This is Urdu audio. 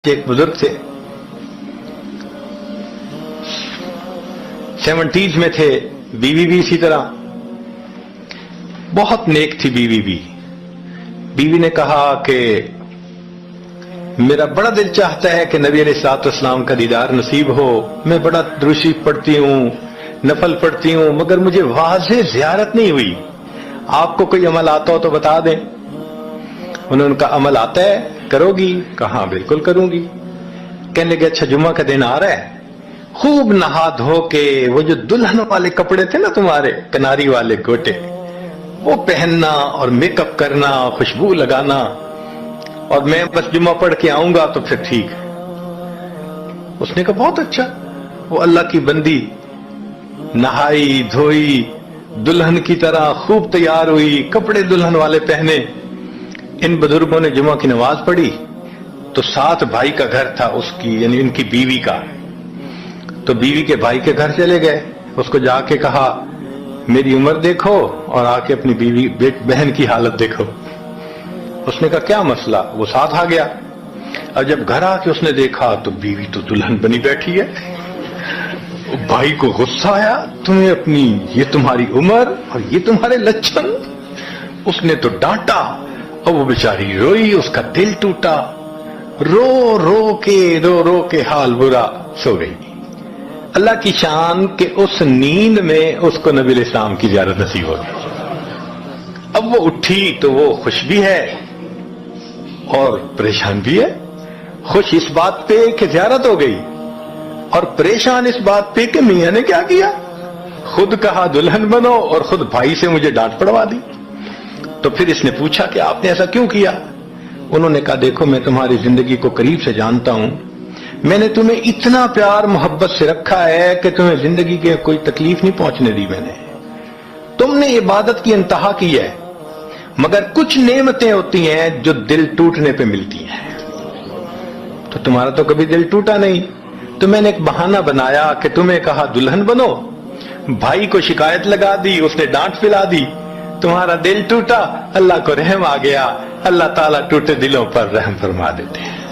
ایک بزرگ تھے، 70s میں تھے، بیوی بھی اسی طرح بہت نیک تھی۔ بیوی نے کہا کہ میرا بڑا دل چاہتا ہے کہ نبی علیہ الصلوۃ والسلام کا دیدار نصیب ہو، میں بڑا درود شریف پڑھتی ہوں، نفل پڑھتی ہوں، مگر مجھے واضح زیارت نہیں ہوئی، آپ کو کوئی عمل آتا ہو تو بتا دیں۔ انہوں نے کہا عمل آتا ہے، کرو گی؟ کہا بالکل کروں گی۔ کہنے لگے اچھا جمعہ کا دن آ رہا ہے، خوب نہا دھو کے وہ جو دلہن والے کپڑے تھے نا تمہارے، کناری والے گوٹے، وہ پہننا اور میک اپ کرنا، خوشبو لگانا، اور میں بس جمعہ پڑھ کے آؤں گا تو پھر ٹھیک ہے۔ اس نے کہا بہت اچھا۔ وہ اللہ کی بندی نہائی دھوئی، دلہن کی طرح خوب تیار ہوئی، کپڑے دلہن والے پہنے۔ ان بزرگوں نے جمعہ کی نماز پڑھی تو ساتھ بھائی کا گھر تھا اس کی، یعنی ان کی بیوی کا، تو بیوی کے بھائی کے گھر چلے گئے، اس کو جا کے کہا میری عمر دیکھو اور آ کے اپنی بیوی بہن کی حالت دیکھو۔ اس نے کہا کیا مسئلہ؟ وہ ساتھ آ گیا۔ اب جب گھر آ کے اس نے دیکھا تو بیوی تو دلہن بنی بیٹھی ہے۔ بھائی کو غصہ آیا، تمہیں اپنی یہ تمہاری عمر اور یہ تمہارے لچھن۔ اس نے تو ڈانٹا اور وہ بیچاری روئی، اس کا دل ٹوٹا، رو رو کے حال برا، سو گئی۔ اللہ کی شان کہ اس نیند میں اس کو نبی علیہ السلام کی زیارت نصیب ہو گئی۔ اب وہ اٹھی تو وہ خوش بھی ہے اور پریشان بھی ہے۔ خوش اس بات پہ کہ زیارت ہو گئی، اور پریشان اس بات پہ کہ میاں نے کیا کیا، خود کہا دلہن بنو اور خود بھائی سے مجھے ڈانٹ پڑوا دی۔ تو پھر اس نے پوچھا کہ آپ نے ایسا کیوں کیا؟ انہوں نے کہا دیکھو میں تمہاری زندگی کو قریب سے جانتا ہوں، میں نے تمہیں اتنا پیار محبت سے رکھا ہے کہ تمہیں زندگی کے کوئی تکلیف نہیں پہنچنے دی میں نے۔ تم نے عبادت کی انتہا کی ہے، مگر کچھ نعمتیں ہوتی ہیں جو دل ٹوٹنے پہ ملتی ہیں، تو تمہارا تو کبھی دل ٹوٹا نہیں، تو میں نے ایک بہانہ بنایا کہ تمہیں کہا دلہن بنو، بھائی کو شکایت لگا دی، اس نے ڈانٹ پلا دی، تمہارا دل ٹوٹا، اللہ کو رحم آ گیا، اللہ تعالیٰ ٹوٹے دلوں پر رحم فرما دیتے ہیں۔